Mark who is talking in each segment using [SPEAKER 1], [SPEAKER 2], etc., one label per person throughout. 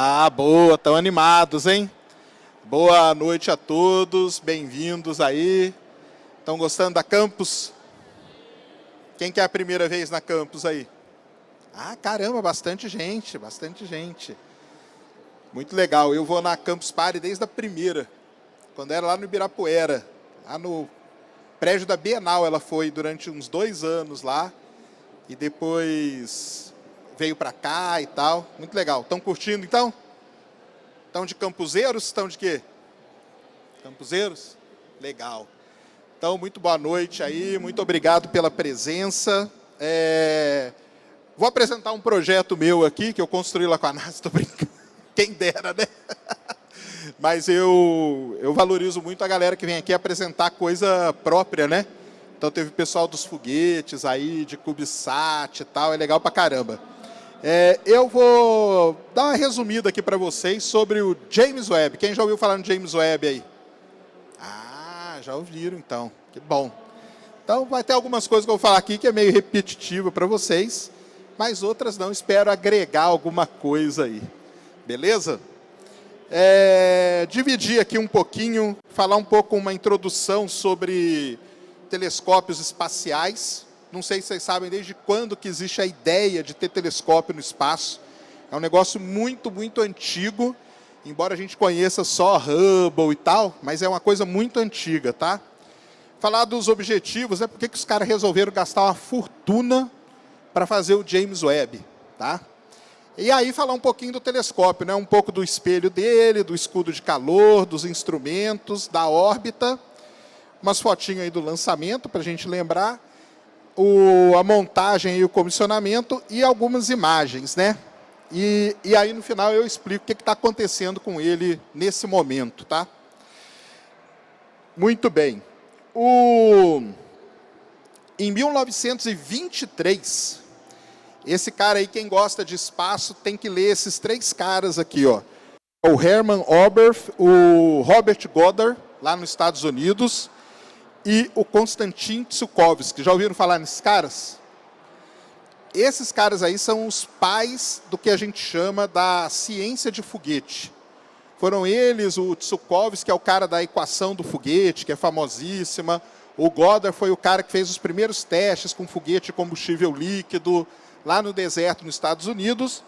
[SPEAKER 1] Ah, boa, estão animados, hein? Boa noite a todos, bem-vindos aí. Estão gostando da Campus? Quem que é a primeira vez na Campus aí? Ah, caramba, bastante gente, bastante gente. Muito legal, eu vou na Campus Party desde a primeira, quando era lá no Ibirapuera, lá no prédio da Bienal ela foi durante uns 2 anos lá, e depois veio para cá e tal, muito legal. Estão curtindo então? Estão de campuseiros? Estão de quê? Campuseiros? Legal. Então, muito boa noite aí, muito obrigado pela presença. Vou apresentar um projeto meu aqui, que eu construí lá com a NASA, estou brincando, quem dera, né? Mas eu valorizo muito a galera que vem aqui apresentar coisa própria, né? Então, teve o pessoal dos foguetes aí, de CubeSat e tal, é legal pra caramba. Eu vou dar uma resumida aqui para vocês sobre o James Webb. Quem já ouviu falar no James Webb aí? Ah, já ouviram então, que bom. Então vai ter algumas coisas que eu vou falar aqui que é meio repetitivo para vocês, mas outras não, espero agregar alguma coisa aí. Beleza? Dividir aqui um pouquinho, falar um pouco uma introdução sobre telescópios espaciais. Não sei se vocês sabem desde quando que existe a ideia de ter telescópio no espaço. É um negócio muito, muito antigo, embora a gente conheça só Hubble e tal, mas é uma coisa muito antiga, tá? Falar dos objetivos, né? Por que os caras resolveram gastar uma fortuna para fazer o James Webb, tá? E aí falar um pouquinho do telescópio, né? Um pouco do espelho dele, do escudo de calor, dos instrumentos, da órbita, umas fotinhas aí do lançamento para a gente lembrar, a montagem e o comissionamento e algumas imagens, né? E aí no final eu explico o que está acontecendo com ele nesse momento, tá? Muito bem. Em 1923, esse cara aí, quem gosta de espaço, tem que ler esses 3 caras aqui, ó. O Hermann Oberth, o Robert Goddard, lá nos Estados Unidos, e o Konstantin Tsiolkovsky. Já ouviram falar nesses caras? Esses caras aí são os pais do que a gente chama da ciência de foguete. Foram eles, o Tsiolkovsky, que é o cara da equação do foguete, que é famosíssima. O Goddard foi o cara que fez os primeiros testes com foguete de combustível líquido, lá no deserto, nos Estados Unidos.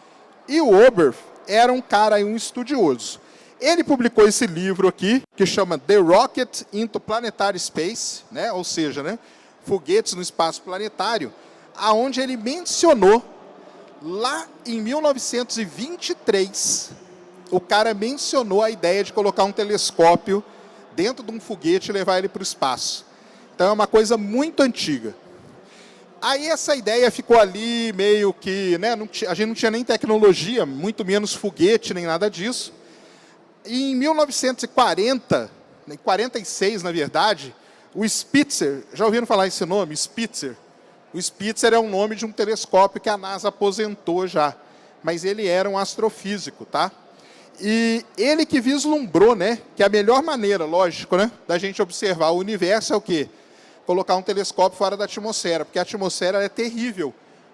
[SPEAKER 1] E o Oberth era um cara, um estudioso. Ele publicou esse livro aqui, que chama The Rocket into Planetary Space, né? Ou seja, né? Foguetes no espaço planetário, aonde ele mencionou, lá em 1923, o cara mencionou a ideia de colocar um telescópio dentro de um foguete e levar ele para o espaço. Então é uma coisa muito antiga. Aí essa ideia ficou ali meio que, né? A gente não tinha nem tecnologia, muito menos foguete, nem nada disso. E em 1940, em 46, na verdade, o Spitzer, já ouviram falar esse nome? Spitzer. O Spitzer é o nome de um telescópio que a NASA aposentou já, mas ele era um astrofísico, tá? E ele que vislumbrou, né, que a melhor maneira, lógico, né, da gente observar o universo é o quê? Colocar um telescópio fora da atmosfera, porque a atmosfera é terrível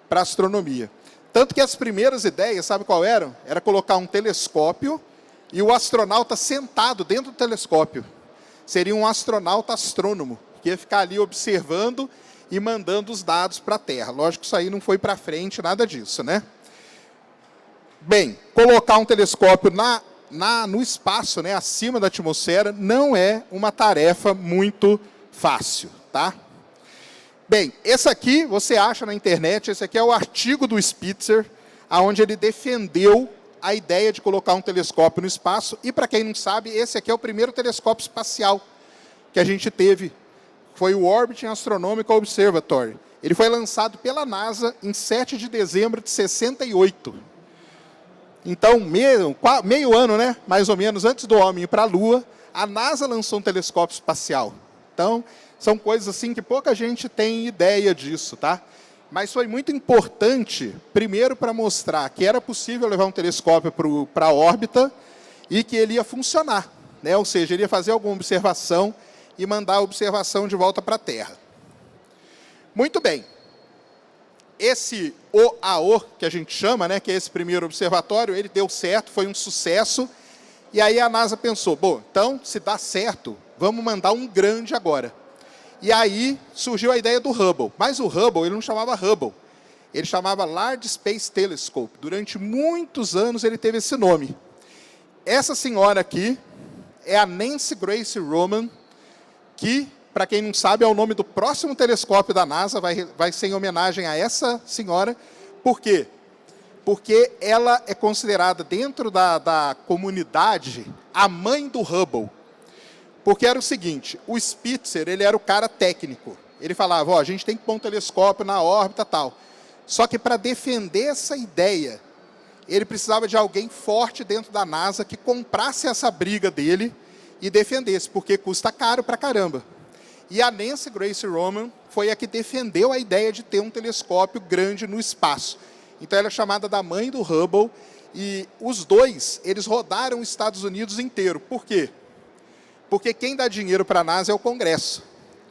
[SPEAKER 1] para a astronomia. Tanto que as primeiras ideias, sabe qual eram? Era colocar um telescópio e o astronauta sentado dentro do telescópio. Seria um astronauta astrônomo, que ia ficar ali observando e mandando os dados para a Terra. Lógico que isso aí não foi para frente, nada disso, né? Bem, colocar um telescópio no espaço, né, acima da atmosfera, não é uma tarefa muito fácil, tá? Bem, esse aqui, você acha na internet, esse aqui é o artigo do Spitzer, onde ele defendeu a ideia de colocar um telescópio no espaço. E, para quem não sabe, esse aqui é o primeiro telescópio espacial que a gente teve. Foi o Orbiting Astronomical Observatory. Ele foi lançado pela NASA em 7 de dezembro de 68. Então, meio ano, né, mais ou menos, antes do homem ir para a Lua, a NASA lançou um telescópio espacial. Então, são coisas assim que pouca gente tem ideia disso, tá? Mas foi muito importante, primeiro, para mostrar que era possível levar um telescópio para a órbita e que ele ia funcionar, né? Ou seja, ele ia fazer alguma observação e mandar a observação de volta para a Terra. Muito bem. Esse o AO, que a gente chama, né, que é esse primeiro observatório, ele deu certo, foi um sucesso. E aí a NASA pensou, bom, então, se dá certo, vamos mandar um grande agora. E aí surgiu a ideia do Hubble. Mas o Hubble, ele não chamava Hubble. Ele chamava Large Space Telescope. Durante muitos anos ele teve esse nome. Essa senhora aqui é a Nancy Grace Roman, que, para quem não sabe, é o nome do próximo telescópio da NASA, vai ser em homenagem a essa senhora. Por quê? Porque ela é considerada, dentro da comunidade, a mãe do Hubble. Porque era o seguinte, o Spitzer, ele era o cara técnico. Ele falava, ó, a gente tem que pôr um telescópio na órbita e tal. Só que para defender essa ideia, ele precisava de alguém forte dentro da NASA que comprasse essa briga dele e defendesse, porque custa caro pra caramba. E a Nancy Grace Roman foi a que defendeu a ideia de ter um telescópio grande no espaço. Então ela é chamada da mãe do Hubble, e os dois, eles rodaram os Estados Unidos inteiro. Por quê? Porque quem dá dinheiro para a NASA é o Congresso.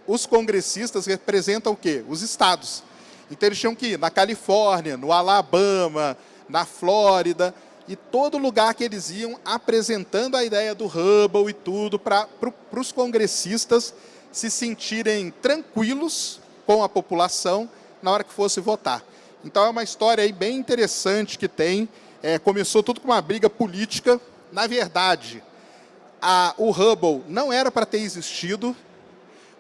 [SPEAKER 1] Os congressistas representam o quê? Os estados. Então eles tinham que ir na Califórnia, no Alabama, na Flórida, e todo lugar que eles iam apresentando a ideia do Hubble e tudo, para os congressistas se sentirem tranquilos com a população na hora que fosse votar. Então é uma história aí bem interessante que tem. Começou tudo com uma briga política. Na verdade, o Hubble não era para ter existido,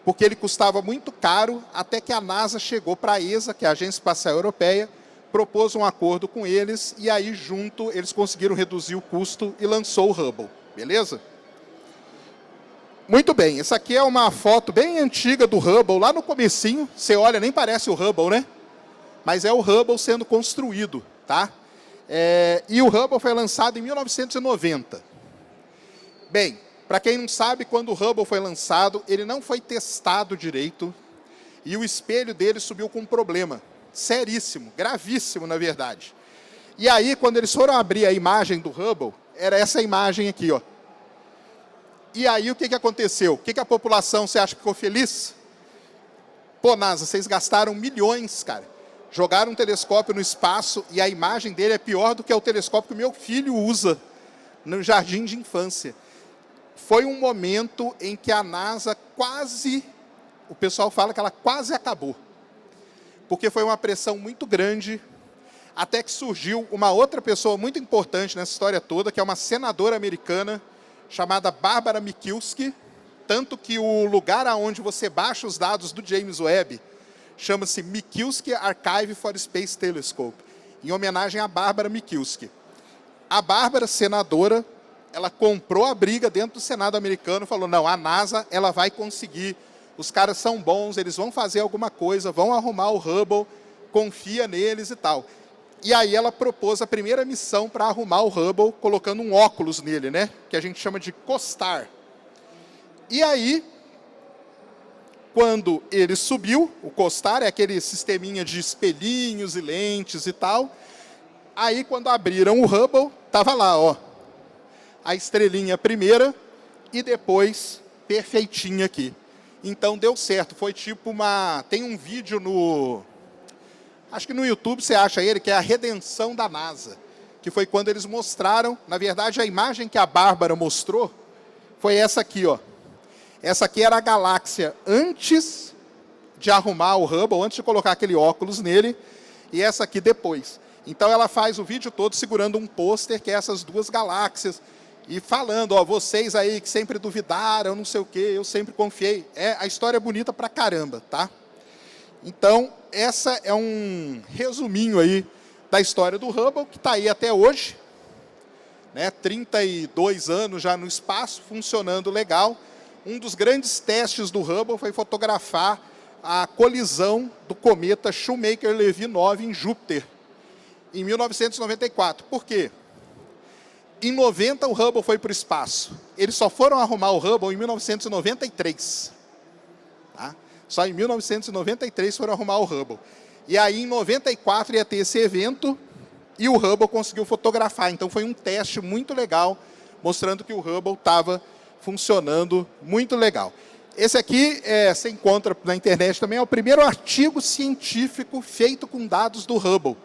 [SPEAKER 1] porque ele custava muito caro, até que a NASA chegou para a ESA, que é a Agência Espacial Europeia, propôs um acordo com eles, e aí junto eles conseguiram reduzir o custo e lançou o Hubble. Beleza? Muito bem, essa aqui é uma foto bem antiga do Hubble, lá no comecinho. Você olha, nem parece o Hubble, né? Mas é o Hubble sendo construído, tá? E o Hubble foi lançado em 1990. Bem, para quem não sabe, quando o Hubble foi lançado, ele não foi testado direito e o espelho dele subiu com um problema seríssimo, gravíssimo, na verdade. E aí, quando eles foram abrir a imagem do Hubble, era essa imagem aqui, ó. E aí, o que aconteceu? O que a população, você acha que ficou feliz? Pô, NASA, vocês gastaram milhões, cara. Jogaram um telescópio no espaço e a imagem dele é pior do que o telescópio que o meu filho usa no jardim de infância. Foi um momento em que a NASA quase, o pessoal fala que ela quase acabou. Porque foi uma pressão muito grande, até que surgiu uma outra pessoa muito importante nessa história toda, que é uma senadora americana, chamada Barbara Mikulski, tanto que o lugar aonde você baixa os dados do James Webb chama-se Mikulski Archive for Space Telescope, em homenagem a Barbara Mikulski. A Bárbara, senadora, ela comprou a briga dentro do Senado americano, falou, não, a NASA ela vai conseguir, os caras são bons, eles vão fazer alguma coisa, vão arrumar o Hubble, confia neles e tal. E aí ela propôs a primeira missão para arrumar o Hubble, colocando um óculos nele, né? Que a gente chama de COSTAR. E aí, quando ele subiu, o COSTAR é aquele sisteminha de espelhinhos e lentes e tal. Aí, quando abriram o Hubble, estava lá, ó, a estrelinha primeira e depois perfeitinha aqui. Então, deu certo. Foi tipo uma... Tem um vídeo no... Acho que no YouTube você acha ele, que é a redenção da NASA. Que foi quando eles mostraram... Na verdade, a imagem que a Bárbara mostrou foi essa aqui, ó. Essa aqui era a galáxia antes de arrumar o Hubble, antes de colocar aquele óculos nele. E essa aqui depois. Então, ela faz o vídeo todo segurando um pôster, que é essas duas galáxias. E falando, ó, vocês aí que sempre duvidaram, não sei o quê, eu sempre confiei. A história é bonita pra caramba, tá? Então, essa é um resuminho aí da história do Hubble, que está aí até hoje, né? 32 anos já no espaço, funcionando legal. Um dos grandes testes do Hubble foi fotografar a colisão do cometa Shoemaker-Levy 9 em Júpiter, em 1994. Por quê? Em 90, o Hubble foi para o espaço. Eles só foram arrumar o Hubble em 1993. Tá? Só em 1993 foram arrumar o Hubble. E aí, em 94, ia ter esse evento e o Hubble conseguiu fotografar. Então, foi um teste muito legal, mostrando que o Hubble estava funcionando muito legal. Esse aqui, você encontra na internet também, é o primeiro artigo científico feito com dados do Hubble.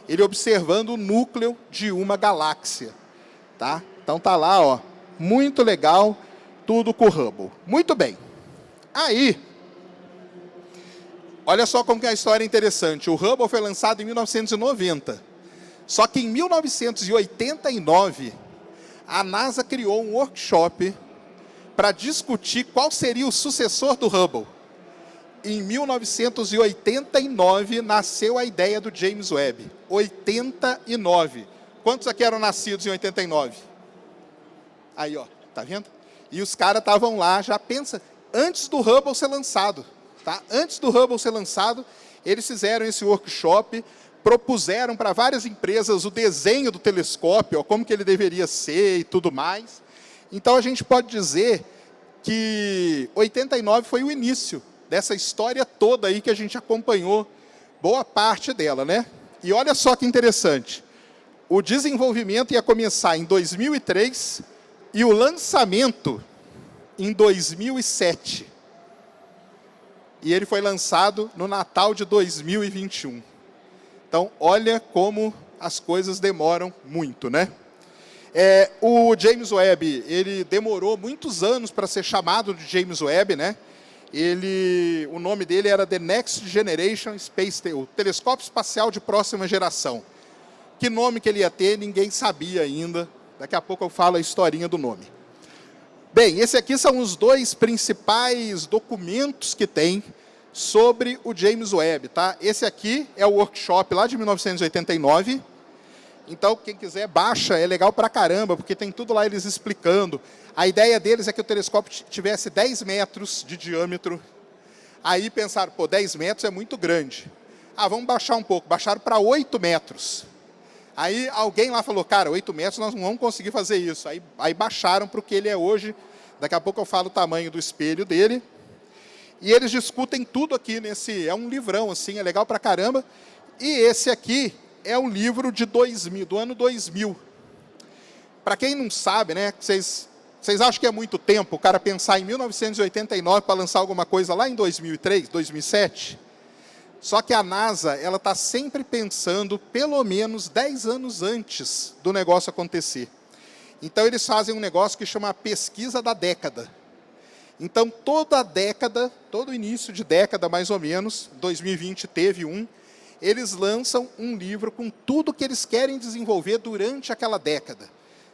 [SPEAKER 1] ele observando o núcleo de uma galáxia. Tá? Então tá lá, ó, muito legal, tudo com o Hubble. Muito bem. Aí, olha só como que a história é interessante. O Hubble foi lançado em 1990. Só que em 1989, a NASA criou um workshop para discutir qual seria o sucessor do Hubble. Em 1989, nasceu a ideia do James Webb. 89. Quantos aqui eram nascidos em 89? Aí, ó, tá vendo? E os caras estavam lá, já pensa, antes do Hubble ser lançado. Tá? Antes do Hubble ser lançado, eles fizeram esse workshop, propuseram para várias empresas o desenho do telescópio, ó, como que ele deveria ser e tudo mais. Então, a gente pode dizer que 89 foi o início dessa história toda aí que a gente acompanhou boa parte dela, né? E olha só que interessante. O desenvolvimento ia começar em 2003 e o lançamento em 2007. E ele foi lançado no Natal de 2021. Então, olha como as coisas demoram muito, né? O James Webb, ele demorou muitos anos para ser chamado de James Webb, né? O nome dele era The Next Generation Space, o telescópio espacial de próxima geração. Que nome que ele ia ter, ninguém sabia ainda. Daqui a pouco eu falo a historinha do nome. Bem, esses aqui são os dois principais documentos que tem sobre o James Webb, tá? Esse aqui é o workshop lá de 1989. Então, quem quiser, baixa, é legal pra caramba, porque tem tudo lá eles explicando. A ideia deles é que o telescópio tivesse 10 metros de diâmetro. Aí pensaram, pô, 10 metros é muito grande. Ah, vamos baixar um pouco. Baixaram para 8 metros. Aí alguém lá falou, cara, 8 metros nós não vamos conseguir fazer isso. Aí baixaram para o que ele é hoje. Daqui a pouco eu falo o tamanho do espelho dele. E eles discutem tudo aqui nesse... É um livrão, assim, é legal pra caramba. E esse aqui é um livro de 2000, do ano 2000. Para quem não sabe, né, vocês acham que é muito tempo o cara pensar em 1989 para lançar alguma coisa lá em 2003, 2007? Só que a NASA, ela está sempre pensando pelo menos 10 anos antes do negócio acontecer. Então, eles fazem um negócio que chama pesquisa da década. Então, toda década, todo início de década, mais ou menos, 2020 teve um, eles lançam um livro com tudo que eles querem desenvolver durante aquela década.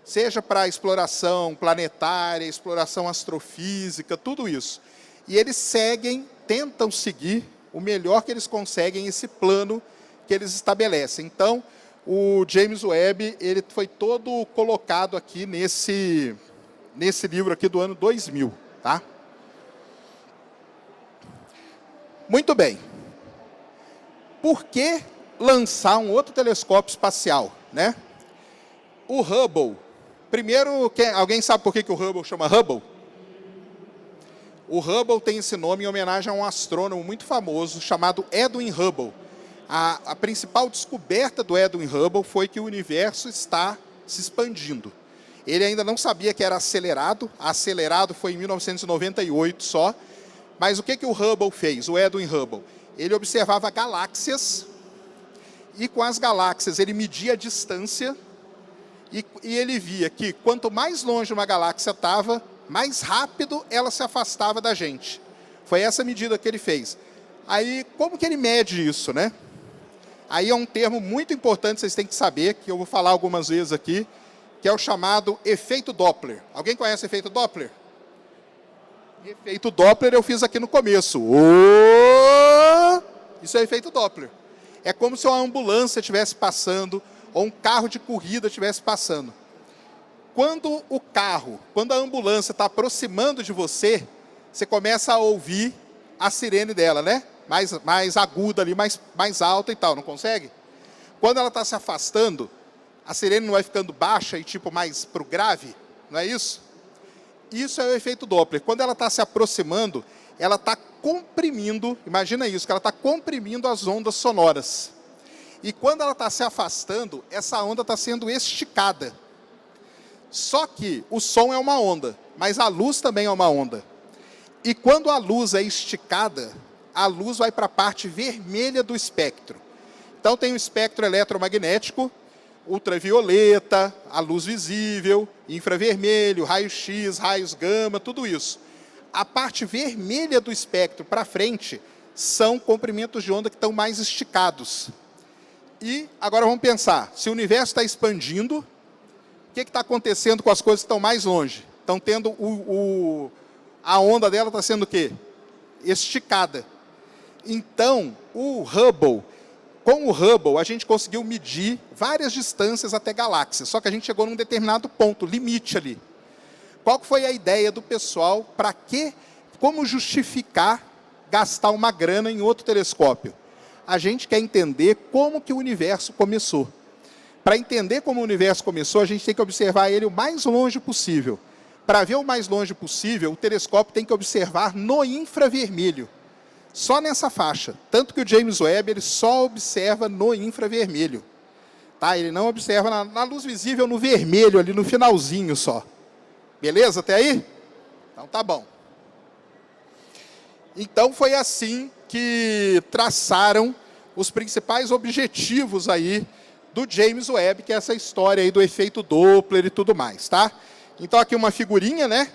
[SPEAKER 1] Seja para exploração planetária, exploração astrofísica, tudo isso. E eles tentam seguir o melhor que eles conseguem, esse plano que eles estabelecem. Então, o James Webb, ele foi todo colocado aqui nesse livro aqui do ano 2000, tá? Muito bem. Por que lançar um outro telescópio espacial, né? O Hubble. Primeiro, alguém sabe por que o Hubble chama Hubble? O Hubble tem esse nome em homenagem a um astrônomo muito famoso chamado Edwin Hubble. A principal descoberta do Edwin Hubble foi que o universo está se expandindo. Ele ainda não sabia que era acelerado. Acelerado foi em 1998 só. Mas o que o Hubble fez, o Edwin Hubble? Ele observava galáxias e com as galáxias ele media a distância e ele via que quanto mais longe uma galáxia estava, mais rápido ela se afastava da gente. Foi essa medida que ele fez. Aí, como que ele mede isso, né? Aí é um termo muito importante, vocês têm que saber, que eu vou falar algumas vezes aqui, que é o chamado efeito Doppler. Alguém conhece o efeito Doppler? Efeito Doppler eu fiz aqui no começo. Isso é efeito Doppler. É como se uma ambulância estivesse passando, ou um carro de corrida estivesse passando. Quando a ambulância está aproximando de você, você começa a ouvir a sirene dela, né? Mais aguda ali, mais alta e tal, não consegue? Quando ela está se afastando, a sirene não vai ficando baixa e tipo mais para o grave, não é isso? Isso é o efeito Doppler. Quando ela está se aproximando, ela está comprimindo, imagina isso, que ela está comprimindo as ondas sonoras. E quando ela está se afastando, essa onda está sendo esticada. Só que o som é uma onda, mas a luz também é uma onda. E quando a luz é esticada, a luz vai para a parte vermelha do espectro. Então tem o espectro eletromagnético, ultravioleta, a luz visível, infravermelho, raio-x, raios gama, tudo isso. A parte vermelha do espectro para frente são comprimentos de onda que estão mais esticados. E agora vamos pensar, se o universo está expandindo, o que está acontecendo com as coisas que estão mais longe? Estão tendo a onda dela está sendo o quê? Esticada. Então, com o Hubble, a gente conseguiu medir várias distâncias até galáxias, só que a gente chegou num determinado ponto, limite ali. Qual foi a ideia do pessoal? Para quê? Como justificar gastar uma grana em outro telescópio? A gente quer entender como que o universo começou. Para entender como o universo começou, a gente tem que observar ele o mais longe possível. Para ver o mais longe possível, o telescópio tem que observar no infravermelho. Só nessa faixa. Tanto que o James Webb ele só observa no infravermelho. Tá? Ele não observa na luz visível, no vermelho, ali no finalzinho só. Beleza até aí? Então tá bom. Então foi assim que traçaram os principais objetivos aí do James Webb, que é essa história aí do efeito Doppler e tudo mais, tá? Então aqui uma figurinha, né?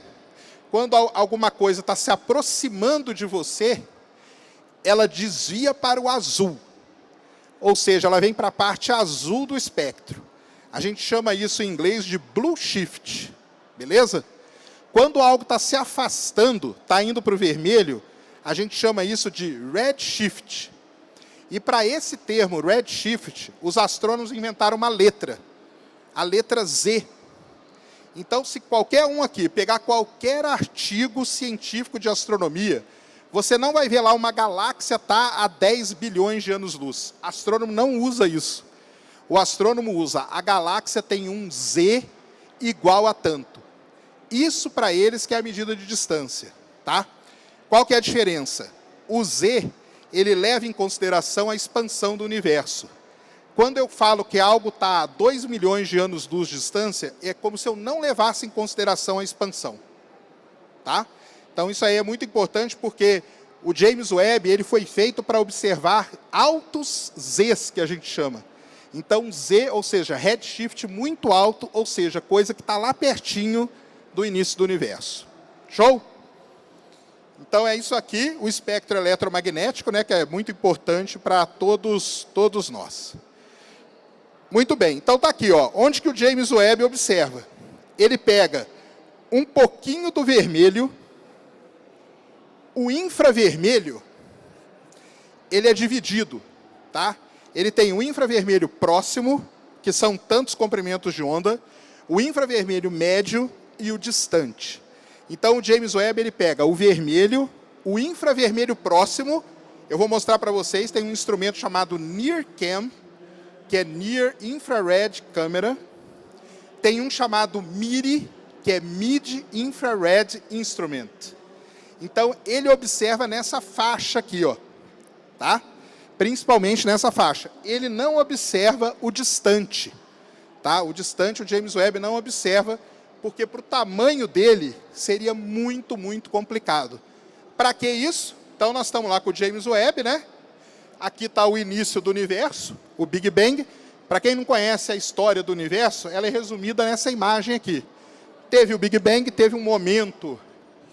[SPEAKER 1] Quando alguma coisa está se aproximando de você, ela desvia para o azul. Ou seja, ela vem para a parte azul do espectro. A gente chama isso em inglês de blue shift. Beleza? Quando algo está se afastando, está indo para o vermelho, a gente chama isso de redshift. E para esse termo, redshift, os astrônomos inventaram uma letra. A letra Z. Então, se qualquer um aqui pegar qualquer artigo científico de astronomia, você não vai ver lá uma galáxia tá a 10 bilhões de anos-luz. O astrônomo não usa isso. O astrônomo usa a galáxia tem um Z igual a tanto. Isso para eles que é a medida de distância. Tá? Qual que é a diferença? O Z, ele leva em consideração a expansão do universo. Quando eu falo que algo está a 2 milhões de anos-luz de distância, é como se eu não levasse em consideração a expansão. Tá? Então, isso aí é muito importante porque o James Webb ele foi feito para observar altos Zs, que a gente chama. Então, Z, ou seja, redshift muito alto, ou seja, coisa que está lá pertinho do início do universo. Show? Então, é isso aqui, o espectro eletromagnético, né, que é muito importante para todos nós. Muito bem, então está aqui, ó, onde que o James Webb observa? Ele pega um pouquinho do vermelho. O infravermelho, ele é dividido, tá? Ele tem o infravermelho próximo, que são tantos comprimentos de onda, o infravermelho médio e o distante. Então, o James Webb, ele pega o vermelho, o infravermelho próximo, eu vou mostrar para vocês, tem um instrumento chamado NIRCam, que é Near Infrared Camera, tem um chamado MIRI, que é Mid Infrared Instrument. Então, ele observa nessa faixa aqui, ó, tá? Principalmente nessa faixa. Ele não observa o distante, tá? O distante, o James Webb não observa, porque para o tamanho dele, seria muito, muito complicado. Para que isso? Então, nós estamos lá com o James Webb, né? Aqui está o início do universo, o Big Bang. Para quem não conhece a história do universo, ela é resumida nessa imagem aqui. Teve o Big Bang, teve um momento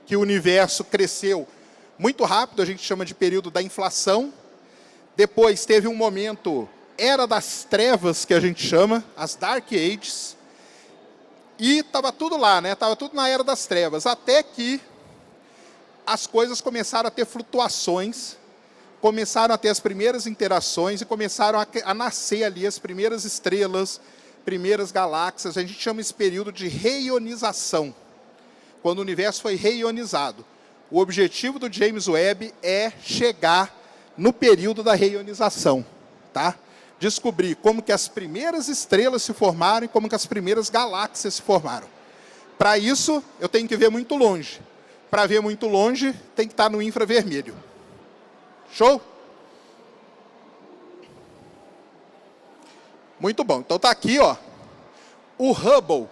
[SPEAKER 1] que o universo cresceu muito rápido, a gente chama de período da inflação. Depois teve um momento, era das trevas, que a gente chama, as Dark Ages. E estava tudo lá, né? Estava tudo na era das trevas, até que as coisas começaram a ter flutuações, começaram a ter as primeiras interações e começaram a nascer ali as primeiras estrelas, primeiras galáxias. A gente chama esse período de reionização. Quando o universo foi reionizado. O objetivo do James Webb é chegar no período da reionização, tá? Descobrir como que as primeiras estrelas se formaram e como que as primeiras galáxias se formaram. Para isso, eu tenho que ver muito longe. Para ver muito longe, tem que estar no infravermelho. Show? Muito bom. Então está aqui, ó, o Hubble.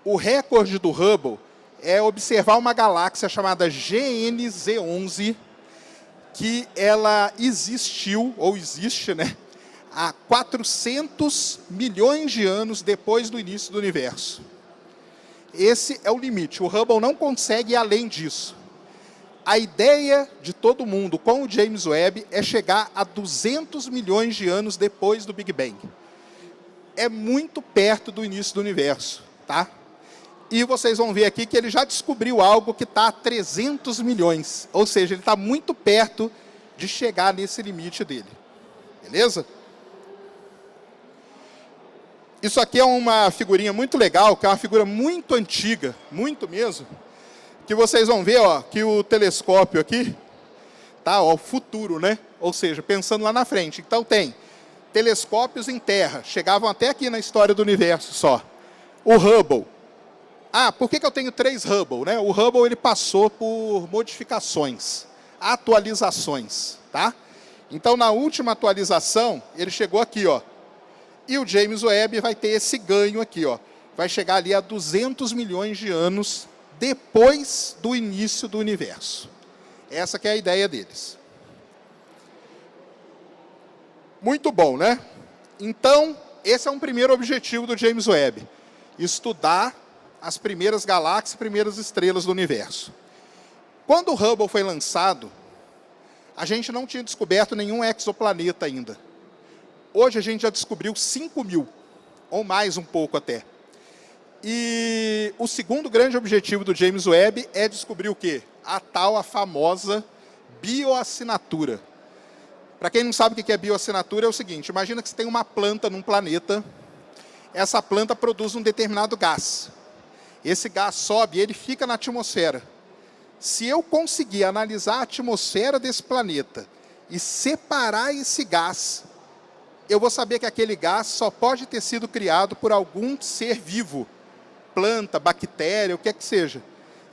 [SPEAKER 1] O recorde do Hubble é observar uma galáxia chamada GNZ11, que ela existiu, ou existe, né, há 400 milhões de anos depois do início do universo. Esse é o limite. O Hubble não consegue ir além disso. A ideia de todo mundo com o James Webb é chegar a 200 milhões de anos depois do Big Bang. É muito perto do início do universo, tá? E vocês vão ver aqui que ele já descobriu algo que está a 300 milhões. Ou seja, ele está muito perto de chegar nesse limite dele. Beleza? Isso aqui é uma figurinha muito legal, que é uma figura muito antiga, muito mesmo, que vocês vão ver, ó, que o telescópio aqui, tá, ó, o futuro, né? Ou seja, pensando lá na frente. Então tem telescópios em terra, chegavam até aqui na história do universo só. O Hubble. Ah, por que eu tenho 3 Hubble, né? O Hubble ele passou por modificações, atualizações, tá? Então na última atualização, ele chegou aqui, ó. E o James Webb vai ter esse ganho aqui, ó. Vai chegar ali a 200 milhões de anos depois do início do universo. Essa que é a ideia deles. Muito bom, né? Então, esse é um primeiro objetivo do James Webb. Estudar as primeiras galáxias, primeiras estrelas do universo. Quando o Hubble foi lançado, a gente não tinha descoberto nenhum exoplaneta ainda. Hoje a gente já descobriu 5.000, ou mais um pouco até. E o segundo grande objetivo do James Webb é descobrir o quê? A famosa bioassinatura. Para quem não sabe o que é bioassinatura, é o seguinte, imagina que você tem uma planta num planeta, essa planta produz um determinado gás. Esse gás sobe e ele fica na atmosfera. Se eu conseguir analisar a atmosfera desse planeta e separar esse gás, eu vou saber que aquele gás só pode ter sido criado por algum ser vivo, planta, bactéria, o que é que seja.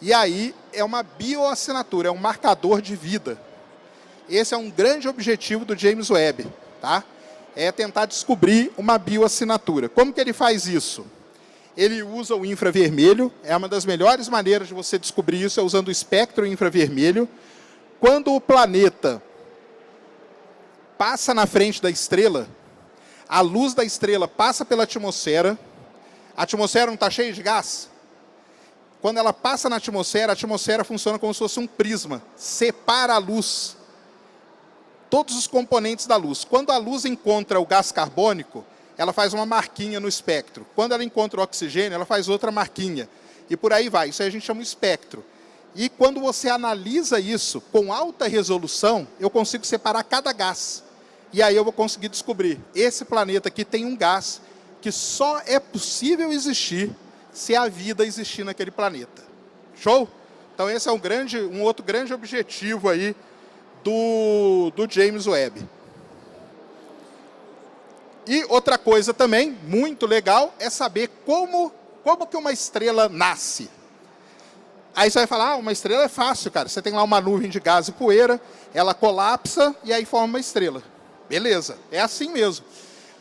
[SPEAKER 1] E aí é uma bioassinatura, é um marcador de vida. Esse é um grande objetivo do James Webb, tá? É tentar descobrir uma bioassinatura. Como que ele faz isso? Ele usa o infravermelho, é uma das melhores maneiras de você descobrir isso, é usando o espectro infravermelho. Quando o planeta passa na frente da estrela, a luz da estrela passa pela atmosfera, a atmosfera não está cheia de gás? Quando ela passa na atmosfera, a atmosfera funciona como se fosse um prisma, separa a luz, todos os componentes da luz. Quando a luz encontra o gás carbônico, ela faz uma marquinha no espectro. Quando ela encontra o oxigênio, ela faz outra marquinha. E por aí vai, isso aí a gente chama de espectro. E quando você analisa isso com alta resolução, eu consigo separar cada gás. E aí eu vou conseguir descobrir, esse planeta aqui tem um gás que só é possível existir se a vida existir naquele planeta. Show? Então esse é um outro grande objetivo aí do James Webb. E outra coisa também, muito legal, é saber como que uma estrela nasce. Aí você vai falar, uma estrela é fácil, cara. Você tem lá uma nuvem de gás e poeira, ela colapsa e aí forma uma estrela. Beleza, é assim mesmo.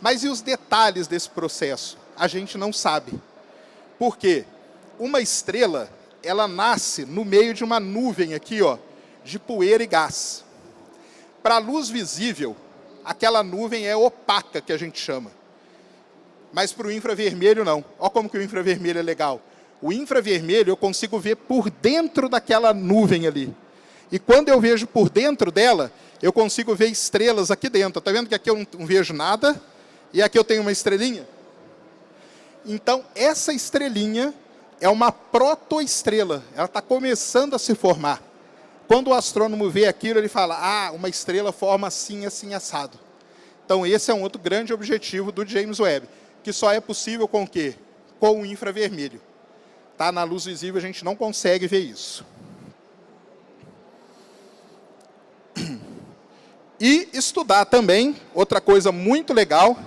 [SPEAKER 1] Mas e os detalhes desse processo? A gente não sabe. Por quê? Uma estrela, ela nasce no meio de uma nuvem aqui, ó, de poeira e gás. Para a luz visível, aquela nuvem é opaca, que a gente chama. Mas para o infravermelho, não. Olha como que o infravermelho é legal. O infravermelho eu consigo ver por dentro daquela nuvem ali. E quando eu vejo por dentro dela, eu consigo ver estrelas aqui dentro. Está vendo que aqui eu não vejo nada? E aqui eu tenho uma estrelinha? Então, essa estrelinha é uma protoestrela. Ela está começando a se formar. Quando o astrônomo vê aquilo, ele fala, uma estrela forma assim, assim, assado. Então, esse é um outro grande objetivo do James Webb, que só é possível com o quê? Com o infravermelho. Tá? Na luz visível, a gente não consegue ver isso. E estudar também, outra coisa muito legal,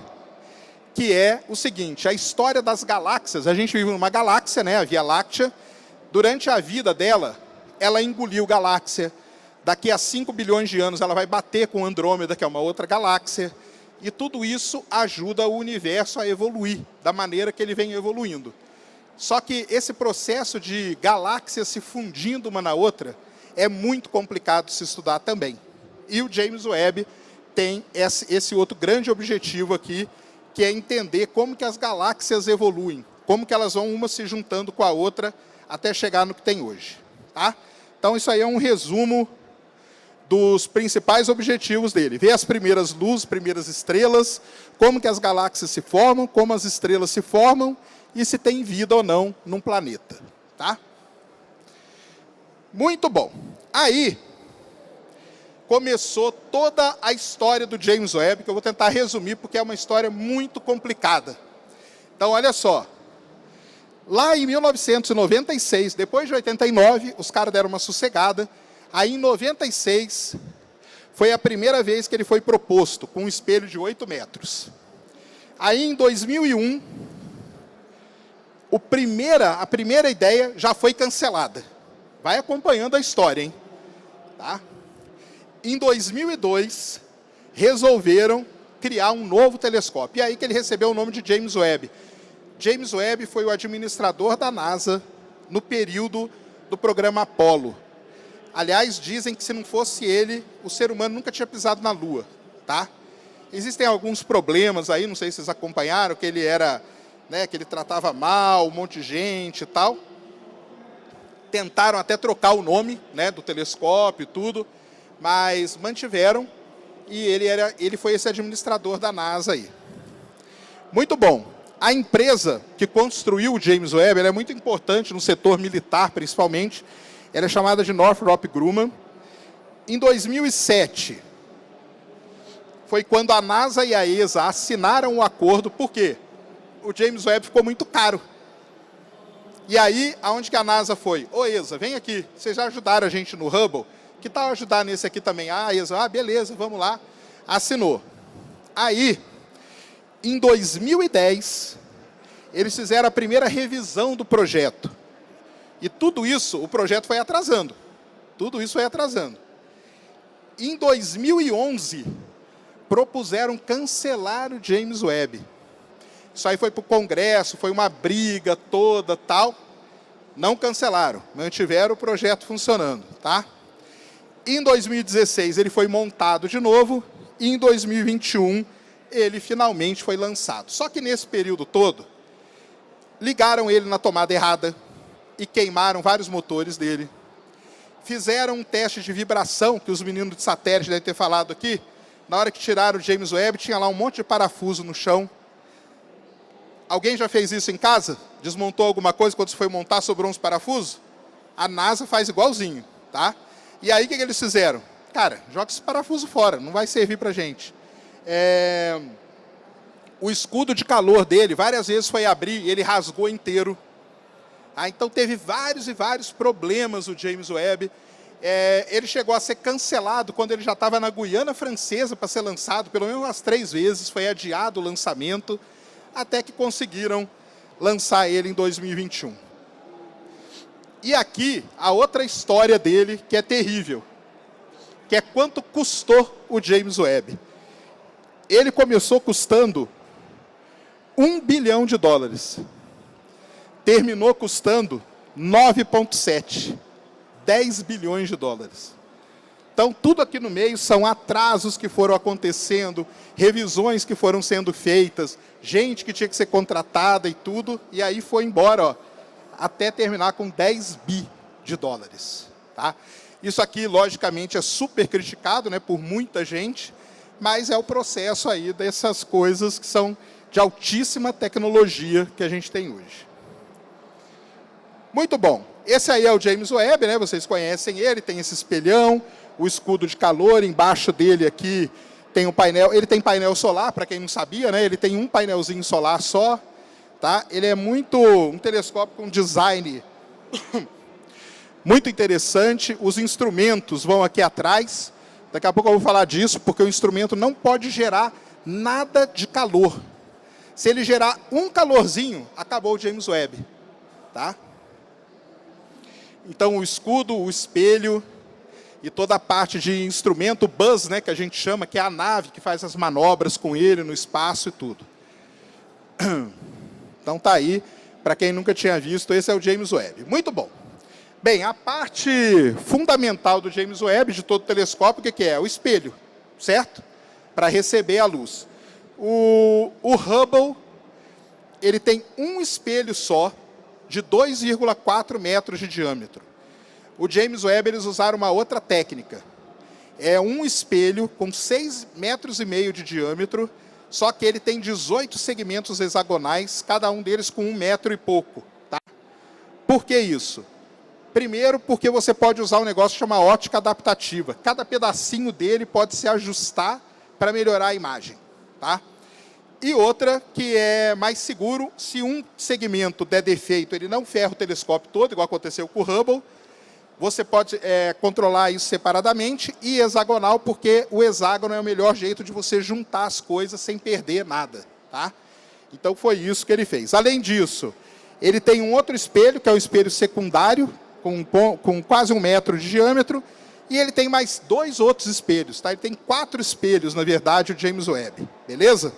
[SPEAKER 1] que é o seguinte, a história das galáxias. A gente vive numa galáxia, né, a Via Láctea. Durante a vida dela, ela engoliu galáxia. Daqui a 5 bilhões de anos, ela vai bater com Andrômeda, que é uma outra galáxia. E tudo isso ajuda o universo a evoluir, da maneira que ele vem evoluindo. Só que esse processo de galáxias se fundindo uma na outra é muito complicado de se estudar também. E o James Webb tem esse outro grande objetivo aqui, que é entender como que as galáxias evoluem, como que elas vão uma se juntando com a outra até chegar no que tem hoje. Tá? Então, isso aí é um resumo dos principais objetivos dele. Ver as primeiras luzes, primeiras estrelas, como que as galáxias se formam, como as estrelas se formam e se tem vida ou não num planeta. Tá? Muito bom. Aí, começou toda a história do James Webb, que eu vou tentar resumir, porque é uma história muito complicada. Então, olha só. Lá em 1996, depois de 89, os caras deram uma sossegada. Aí, em 96, foi a primeira vez que ele foi proposto, com um espelho de 8 metros. Aí, em 2001, a primeira ideia já foi cancelada. Vai acompanhando a história, hein? Tá? Em 2002, resolveram criar um novo telescópio. E aí que ele recebeu o nome de James Webb. James Webb foi o administrador da NASA no período do programa Apollo. Aliás, dizem que se não fosse ele, o ser humano nunca tinha pisado na Lua. Tá? Existem alguns problemas aí, não sei se vocês acompanharam, que ele era, né, que ele tratava mal, um monte de gente e tal. Tentaram até trocar o nome, né, do telescópio e tudo, mas mantiveram, e ele foi esse administrador da NASA aí. Muito bom. A empresa que construiu o James Webb, ela é muito importante no setor militar, principalmente. Ela é chamada de Northrop Grumman. Em 2007, foi quando a NASA e a ESA assinaram o acordo, por quê? O James Webb ficou muito caro. E aí, aonde que a NASA foi? Ô ESA, vem aqui, vocês já ajudaram a gente no Hubble? Que tal ajudar nesse aqui também? Ah, ESA, beleza, vamos lá. Assinou. Aí, em 2010, eles fizeram a primeira revisão do projeto. E tudo isso, o projeto foi atrasando. Tudo isso foi atrasando. Em 2011, propuseram cancelar o James Webb. Isso aí foi para o Congresso, foi uma briga toda, tal. Não cancelaram, mantiveram o projeto funcionando, tá? Em 2016, ele foi montado de novo, e em 2021, ele finalmente foi lançado. Só que nesse período todo, ligaram ele na tomada errada e queimaram vários motores dele. Fizeram um teste de vibração, que os meninos de satélite devem ter falado aqui. Na hora que tiraram o James Webb, tinha lá um monte de parafuso no chão. Alguém já fez isso em casa? Desmontou alguma coisa, quando você foi montar, sobrou uns parafusos? A NASA faz igualzinho, tá? E aí, o que eles fizeram? Cara, joga esse parafuso fora, não vai servir pra gente. O escudo de calor dele, várias vezes foi abrir e ele rasgou inteiro. Então, teve vários e vários problemas o James Webb. Ele chegou a ser cancelado quando ele já estava na Guiana Francesa para ser lançado, pelo menos umas 3 vezes, foi adiado o lançamento, até que conseguiram lançar ele em 2021. E aqui, a outra história dele, que é terrível, que é quanto custou o James Webb. Ele começou custando $1 bilhão. Terminou custando 9,7, 10 bilhões de dólares. Então, tudo aqui no meio são atrasos que foram acontecendo, revisões que foram sendo feitas, gente que tinha que ser contratada e tudo, e aí foi embora, ó, até terminar com 10 bi de dólares. Tá? Isso aqui, logicamente, é super criticado, né, por muita gente, mas é o processo aí dessas coisas que são de altíssima tecnologia que a gente tem hoje. Muito bom. Esse aí é o James Webb, né? Vocês conhecem ele, tem esse espelhão, o escudo de calor, embaixo dele aqui tem um painel, ele tem painel solar, para quem não sabia, né? Ele tem um painelzinho solar só, tá? Ele é um telescópio com design muito interessante. Os instrumentos vão aqui atrás. Daqui a pouco eu vou falar disso, porque o instrumento não pode gerar nada de calor. Se ele gerar um calorzinho, acabou o James Webb, tá? Então, o escudo, o espelho e toda a parte de instrumento, buzz, né, que a gente chama, que é a nave que faz as manobras com ele no espaço e tudo. Então, tá aí, para quem nunca tinha visto, esse é o James Webb. Muito bom. Bem, a parte fundamental do James Webb, de todo o telescópio, o que é? O espelho, certo? Para receber a luz. O Hubble, ele tem um espelho só, de 2,4 metros de diâmetro. O James Webb, eles usaram uma outra técnica. É um espelho com 6,5 metros de diâmetro, só que ele tem 18 segmentos hexagonais, cada um deles com 1 metro e pouco. Tá? Por que isso? Primeiro, porque você pode usar um negócio que chama ótica adaptativa. Cada pedacinho dele pode se ajustar para melhorar a imagem. Tá? E outra, que é mais seguro, se um segmento der defeito, ele não ferra o telescópio todo, igual aconteceu com o Hubble. Você pode controlar isso separadamente, e hexagonal, porque o hexágono é o melhor jeito de você juntar as coisas sem perder nada. Tá? Então foi isso que ele fez. Além disso, ele tem um outro espelho, que é o espelho secundário, com quase 1 metro de diâmetro, e ele tem mais 2 outros espelhos. Tá? Ele tem 4 espelhos, na verdade, o James Webb. Beleza?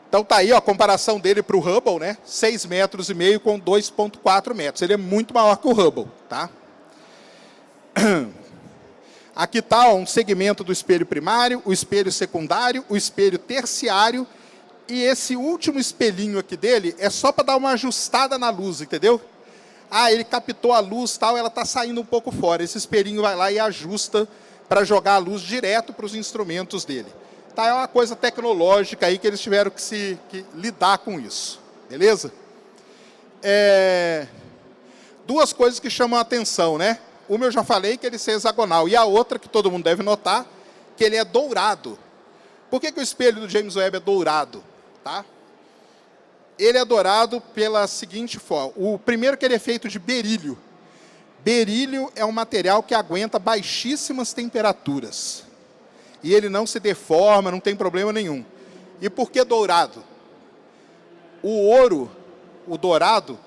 [SPEAKER 1] Então tá aí ó, a comparação dele para o Hubble, né? 6,5 metros com 2,4 metros. Ele é muito maior que o Hubble, tá? Aqui está um segmento do espelho primário, o espelho secundário, o espelho terciário, e esse último espelhinho aqui dele é só para dar uma ajustada na luz, entendeu? Ah, ele captou a luz, tal, ela está saindo um pouco fora. Esse espelhinho vai lá e ajusta para jogar a luz direto para os instrumentos dele. Tá, é uma coisa tecnológica aí que eles tiveram que lidar com isso. Beleza? Duas coisas que chamam a atenção, né? Uma eu já falei que ele é hexagonal, e a outra que todo mundo deve notar, que ele é dourado. Por que o espelho do James Webb é dourado? Tá? Ele é dourado pela seguinte forma. O primeiro, que ele é feito de berílio. Berílio é um material que aguenta baixíssimas temperaturas. E ele não se deforma, não tem problema nenhum. E por que dourado? O ouro, o dourado,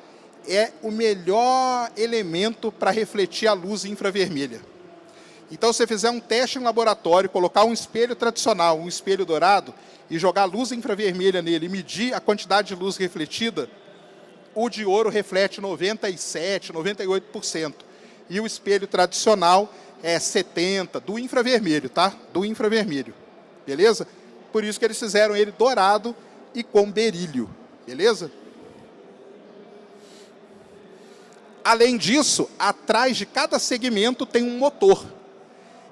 [SPEAKER 1] é o melhor elemento para refletir a luz infravermelha. Então, se você fizer um teste em laboratório, colocar um espelho tradicional, um espelho dourado, e jogar luz infravermelha nele e medir a quantidade de luz refletida, o de ouro reflete 97%, 98%. E o espelho tradicional é 70%, do infravermelho, tá? Do infravermelho, beleza? Por isso que eles fizeram ele dourado e com berílio, beleza? Além disso, atrás de cada segmento tem um motor.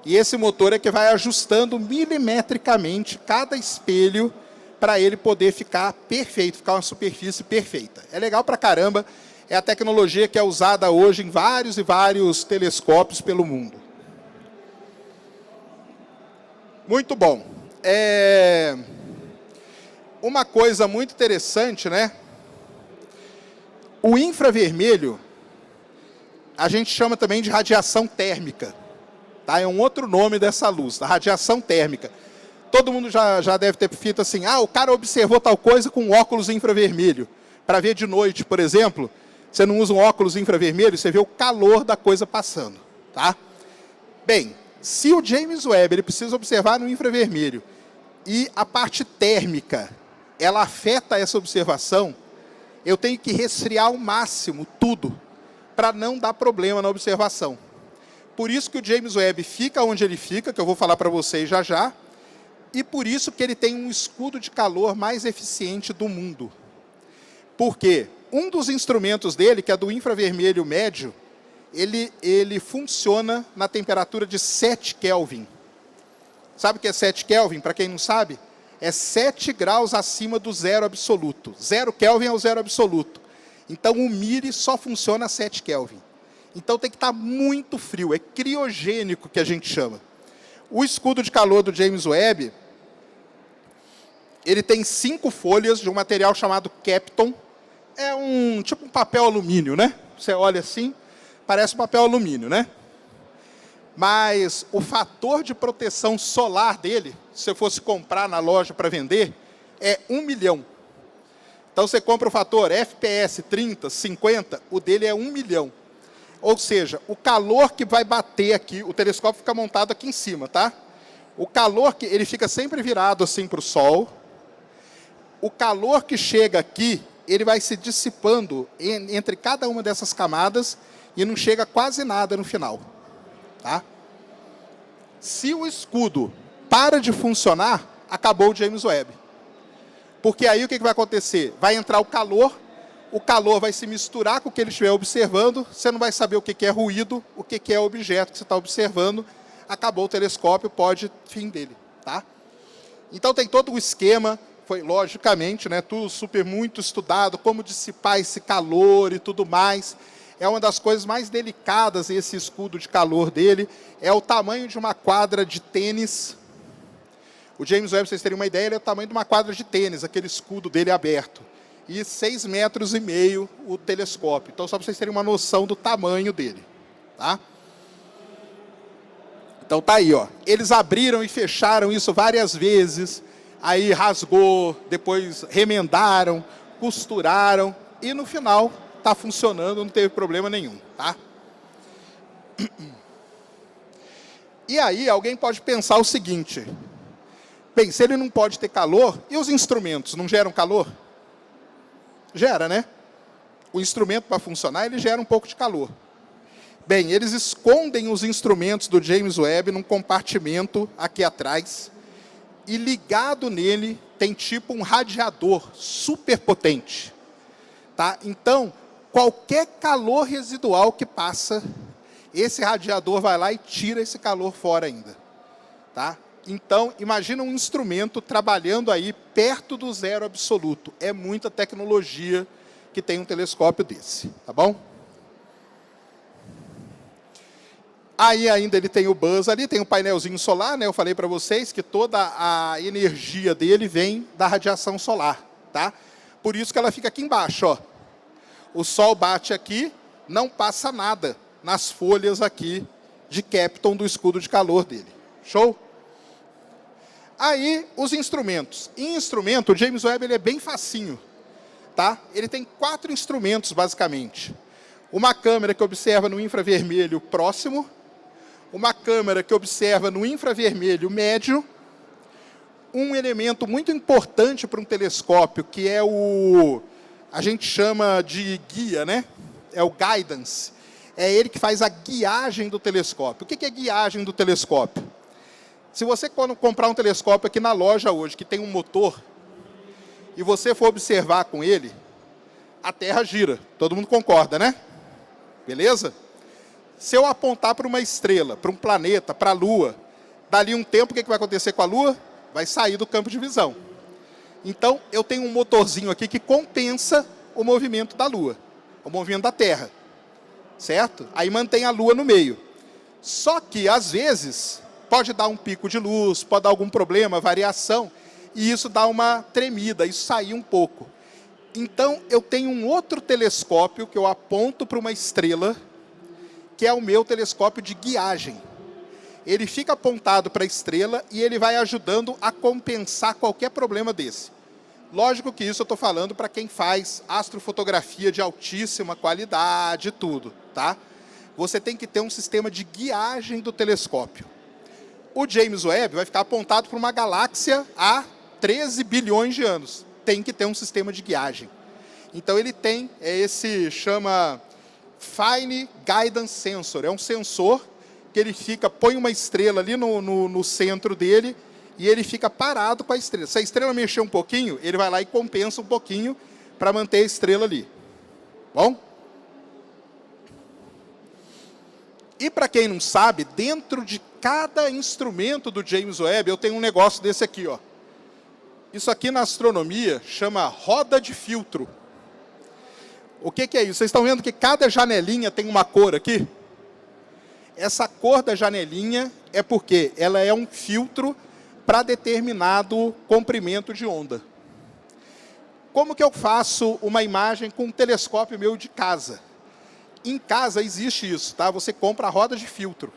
[SPEAKER 1] E esse motor é que vai ajustando milimetricamente cada espelho para ele poder ficar perfeito, ficar uma superfície perfeita. É legal pra caramba, é a tecnologia que é usada hoje em vários e vários telescópios pelo mundo. Muito bom. Uma coisa muito interessante, né? O infravermelho, a gente chama também de radiação térmica. Tá? É um outro nome dessa luz, a radiação térmica. Todo mundo já deve ter feito assim, o cara observou tal coisa com óculos infravermelho. Para ver de noite, por exemplo, você não usa um óculos infravermelho, você vê o calor da coisa passando. Tá? Bem, se o James Webb ele precisa observar no infravermelho e a parte térmica, ela afeta essa observação, eu tenho que resfriar ao máximo tudo, para não dar problema na observação. Por isso que o James Webb fica onde ele fica, que eu vou falar para vocês já já, e por isso que ele tem um escudo de calor mais eficiente do mundo. Porque um dos instrumentos dele, que é do infravermelho médio, ele funciona na temperatura de 7 Kelvin. Sabe o que é 7 Kelvin? Para quem não sabe, é 7 graus acima do zero absoluto. 0 Kelvin é o zero absoluto. Então o MIRI só funciona a 7 Kelvin. Então tem que estar muito frio, é criogênico que a gente chama. O escudo de calor do James Webb, ele tem 5 folhas de um material chamado Kapton. É tipo um papel alumínio, né? Você olha assim, parece um papel alumínio, né? Mas o fator de proteção solar dele, se eu fosse comprar na loja para vender, é 1 milhão. Então você compra o fator FPS 30, 50, o dele é 1 milhão. Ou seja, o calor que vai bater aqui, o telescópio fica montado aqui em cima, tá? O calor ele fica sempre virado assim para o Sol. O calor que chega aqui, ele vai se dissipando entre cada uma dessas camadas e não chega quase nada no final. Tá? Se o escudo para de funcionar, acabou o James Webb. Porque aí o que vai acontecer? Vai entrar o calor vai se misturar com o que ele estiver observando, você não vai saber o que é ruído, o que é objeto que você está observando, acabou o telescópio, pode fim dele. Tá? Então tem todo o esquema, foi logicamente, né, tudo super muito estudado, como dissipar esse calor e tudo mais. É uma das coisas mais delicadas, esse escudo de calor dele, é o tamanho de uma quadra de tênis. O James Webb, para vocês terem uma ideia, ele é o tamanho de uma quadra de tênis, aquele escudo dele aberto. E 6,5 metros o telescópio. Então, só para vocês terem uma noção do tamanho dele. Tá? Então, tá aí, ó. Eles abriram e fecharam isso várias vezes, aí rasgou, depois remendaram, costuraram, e no final está funcionando, não teve problema nenhum. Tá? E aí, alguém pode pensar o seguinte: bem, se ele não pode ter calor, e os instrumentos não geram calor? Gera, né? O instrumento, para funcionar, ele gera um pouco de calor. Bem, eles escondem os instrumentos do James Webb num compartimento aqui atrás, e ligado nele tem tipo um radiador super potente. Tá? Então, qualquer calor residual que passa, esse radiador vai lá e tira esse calor fora ainda. Tá? Então, imagina um instrumento trabalhando aí perto do zero absoluto. É muita tecnologia que tem um telescópio desse, tá bom? Aí ainda ele tem o buzz ali, tem um painelzinho solar, né? Eu falei para vocês que toda a energia dele vem da radiação solar, tá? Por isso que ela fica aqui embaixo, ó. O sol bate aqui, não passa nada nas folhas aqui de Kepton do escudo de calor dele. Show? Aí, os instrumentos. Em instrumento, o James Webb ele é bem facinho. Tá? Ele tem 4 instrumentos, basicamente. Uma câmera que observa no infravermelho próximo, uma câmera que observa no infravermelho médio, um elemento muito importante para um telescópio, que é a gente chama de guia, né? É o guidance. É ele que faz a guiagem do telescópio. O que é guiagem do telescópio? Se você comprar um telescópio aqui na loja hoje, que tem um motor, e você for observar com ele, a Terra gira. Todo mundo concorda, né? Beleza? Se eu apontar para uma estrela, para um planeta, para a Lua, dali um tempo, o que vai acontecer com a Lua? Vai sair do campo de visão. Então, eu tenho um motorzinho aqui que compensa o movimento da Lua, o movimento da Terra. Certo? Aí mantém a Lua no meio. Só que, às vezes, pode dar um pico de luz, pode dar algum problema, variação, e isso dá uma tremida, isso sair um pouco. Então, eu tenho um outro telescópio que eu aponto para uma estrela, que é o meu telescópio de guiagem. Ele fica apontado para a estrela e ele vai ajudando a compensar qualquer problema desse. Lógico que isso eu estou falando para quem faz astrofotografia de altíssima qualidade e tudo, tá? Você tem que ter um sistema de guiagem do telescópio. O James Webb vai ficar apontado para uma galáxia há 13 bilhões de anos. Tem que ter um sistema de guiagem. Então ele tem chama Fine Guidance Sensor. É um sensor que ele põe uma estrela ali no centro dele e ele fica parado com a estrela. Se a estrela mexer um pouquinho, ele vai lá e compensa um pouquinho para manter a estrela ali. Bom? E para quem não sabe, dentro de cada instrumento do James Webb, eu tenho um negócio desse aqui, ó. Isso aqui na astronomia chama roda de filtro. O que é isso? Vocês estão vendo que cada janelinha tem uma cor aqui? Essa cor da janelinha é porque ela é um filtro para determinado comprimento de onda. Como que eu faço uma imagem com um telescópio meu de casa? Em casa existe isso, tá? Você compra a roda de filtro.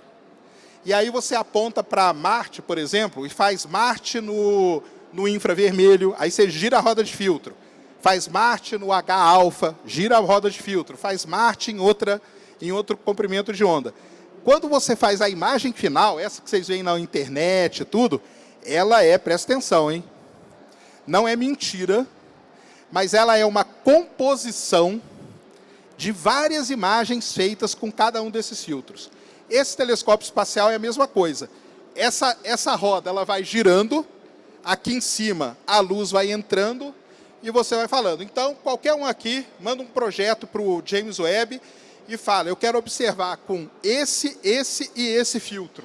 [SPEAKER 1] E aí você aponta para Marte, por exemplo, e faz Marte no infravermelho, aí você gira a roda de filtro. Faz Marte no H-alfa, gira a roda de filtro. Faz Marte em outro comprimento de onda. Quando você faz a imagem final, essa que vocês veem na internet e tudo, ela presta atenção, hein? Não é mentira, mas ela é uma composição de várias imagens feitas com cada um desses filtros. Esse telescópio espacial é a mesma coisa. Essa roda ela vai girando, aqui em cima a luz vai entrando e você vai falando. Então, qualquer um aqui manda um projeto para o James Webb e fala, eu quero observar com esse e esse filtro.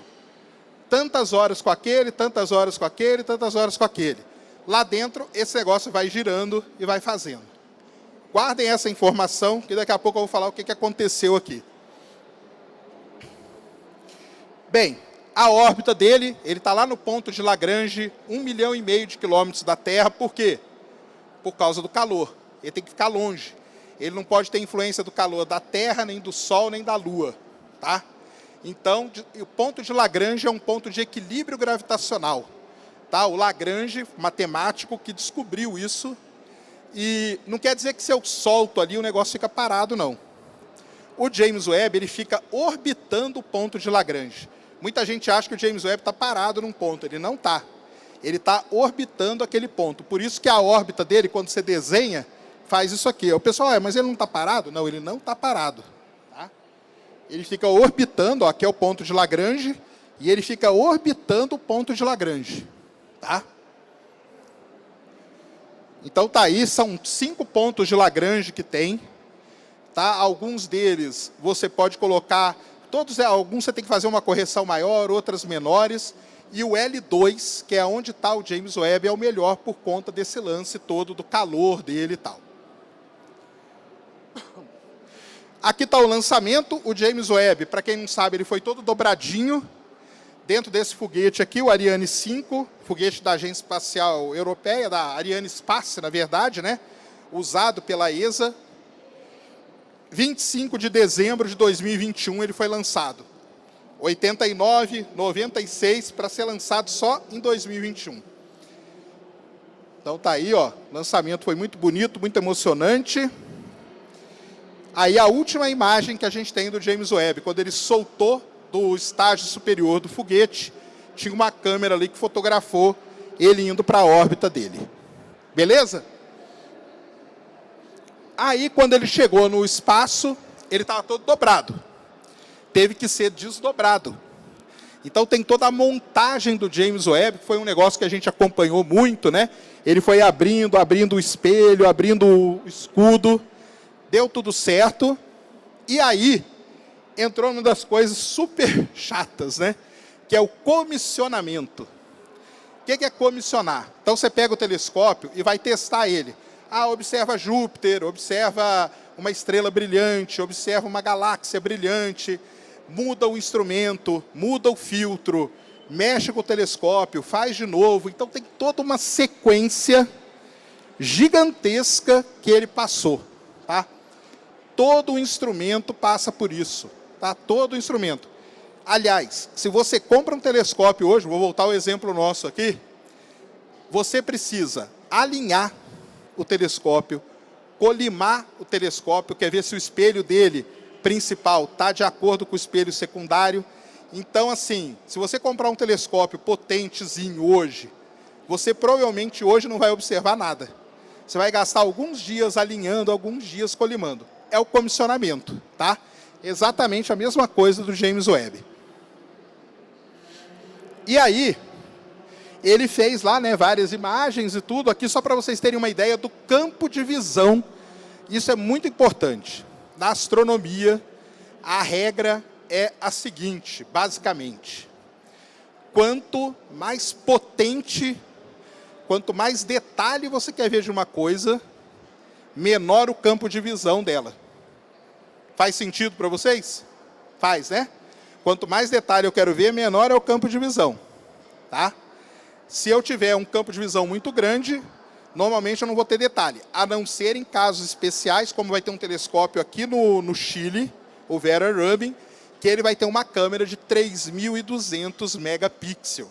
[SPEAKER 1] Tantas horas com aquele, tantas horas com aquele, tantas horas com aquele. Lá dentro, esse negócio vai girando e vai fazendo. Guardem essa informação, que daqui a pouco eu vou falar o que aconteceu aqui. Bem, a órbita dele, ele está lá no ponto de Lagrange, 1,5 milhão de quilômetros da Terra. Por quê? Por causa do calor. Ele tem que ficar longe. Ele não pode ter influência do calor da Terra, nem do Sol, nem da Lua. Tá? Então, o ponto de Lagrange é um ponto de equilíbrio gravitacional. Tá? O Lagrange, matemático, que descobriu isso. E não quer dizer que se eu solto ali, o negócio fica parado, não. O James Webb, ele fica orbitando o ponto de Lagrange. Muita gente acha que o James Webb está parado num ponto. Ele não está. Ele está orbitando aquele ponto. Por isso que a órbita dele, quando você desenha, faz isso aqui. O pessoal, mas ele não está parado? Não, ele não está parado. Tá? Ele fica orbitando, ó, aqui é o ponto de Lagrange, e ele fica orbitando o ponto de Lagrange. Tá? Então tá aí, são 5 pontos de Lagrange que tem. Tá? Alguns deles você pode colocar, alguns você tem que fazer uma correção maior, outras menores. E o L2, que é onde está o James Webb, é o melhor por conta desse lance todo do calor dele e tal. Aqui está o lançamento, o James Webb, para quem não sabe, ele foi todo dobradinho. Dentro desse foguete aqui, o Ariane 5, foguete da Agência Espacial Europeia, da Arianespace, na verdade, né? Usado pela ESA. 25 de dezembro de 2021 ele foi lançado. 89, 96, para ser lançado só em 2021. Então tá aí, ó, o lançamento foi muito bonito, muito emocionante. Aí a última imagem que a gente tem do James Webb, quando ele soltou do estágio superior do foguete, tinha uma câmera ali que fotografou ele indo para a órbita dele. Beleza? Aí, quando ele chegou no espaço, ele estava todo dobrado. Teve que ser desdobrado. Então, tem toda a montagem do James Webb, que foi um negócio que a gente acompanhou muito, né? Ele foi abrindo o espelho, abrindo o escudo, deu tudo certo. E aí, entrou uma das coisas super chatas, né? Que é o comissionamento. O que é comissionar? Então, você pega o telescópio e vai testar ele. Observa Júpiter, observa uma estrela brilhante, observa uma galáxia brilhante, muda o instrumento, muda o filtro, mexe com o telescópio, faz de novo. Então, tem toda uma sequência gigantesca que ele passou. Tá? Todo o instrumento passa por isso. Tá? Todo o instrumento. Aliás, se você compra um telescópio hoje, vou voltar ao exemplo nosso aqui, você precisa alinhar o telescópio, colimar o telescópio, quer ver se o espelho dele principal está de acordo com o espelho secundário. Então, assim, se você comprar um telescópio potentezinho hoje, você provavelmente hoje não vai observar nada. Você vai gastar alguns dias alinhando, alguns dias colimando. É o comissionamento, tá? Exatamente a mesma coisa do James Webb. E aí, ele fez lá, né, várias imagens e tudo, aqui só para vocês terem uma ideia do campo de visão. Isso é muito importante. Na astronomia, a regra é a seguinte, basicamente. Quanto mais potente, quanto mais detalhe você quer ver de uma coisa, menor o campo de visão dela. Faz sentido para vocês? Faz, né? Quanto mais detalhe eu quero ver, menor é o campo de visão. Tá? Se eu tiver um campo de visão muito grande, normalmente eu não vou ter detalhe. A não ser em casos especiais, como vai ter um telescópio aqui no Chile, o Vera Rubin, que ele vai ter uma câmera de 3.200 megapixels.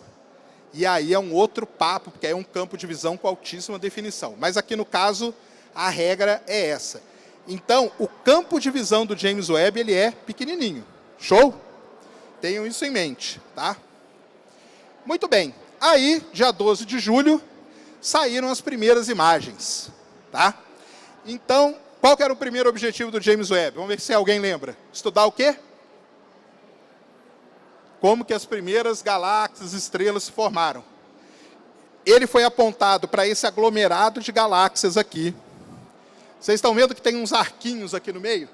[SPEAKER 1] E aí é um outro papo, porque aí é um campo de visão com altíssima definição. Mas aqui no caso, a regra é essa. Então, o campo de visão do James Webb, ele é pequenininho. Show? Tenham isso em mente, tá? Muito bem. Aí, dia 12 de julho, saíram as primeiras imagens, tá? Então, qual que era o primeiro objetivo do James Webb? Vamos ver se alguém lembra. Estudar o quê? Como que as primeiras galáxias, estrelas se formaram. Ele foi apontado para esse aglomerado de galáxias aqui. Vocês estão vendo que tem uns arquinhos aqui no meio?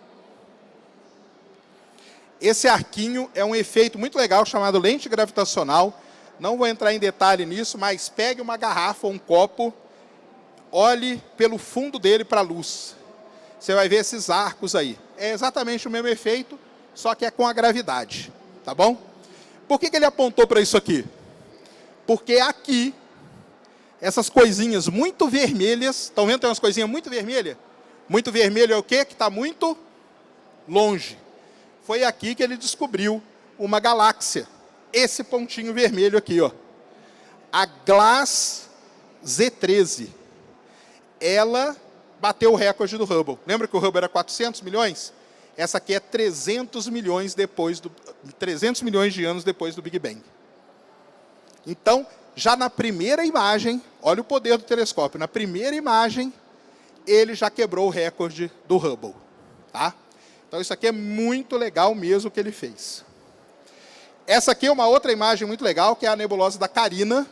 [SPEAKER 1] Esse arquinho é um efeito muito legal chamado lente gravitacional. Não vou entrar em detalhe nisso, mas pegue uma garrafa ou um copo, olhe pelo fundo dele para a luz. Você vai ver esses arcos aí. É exatamente o mesmo efeito, só que é com a gravidade. Tá bom? Por que ele apontou para isso aqui? Porque aqui, essas coisinhas muito vermelhas, estão vendo que tem umas coisinhas muito vermelhas? Muito vermelho é o quê? Que está muito longe. Foi aqui que ele descobriu uma galáxia. Esse pontinho vermelho aqui, ó. A Glass Z13. Ela bateu o recorde do Hubble. Lembra que o Hubble era 400 milhões? Essa aqui é 300 milhões de anos depois do Big Bang. Então, já na primeira imagem, olha o poder do telescópio, na primeira imagem, ele já quebrou o recorde do Hubble. Tá? Então, isso aqui é muito legal mesmo que ele fez. Essa aqui é uma outra imagem muito legal, que é a nebulosa da Carina.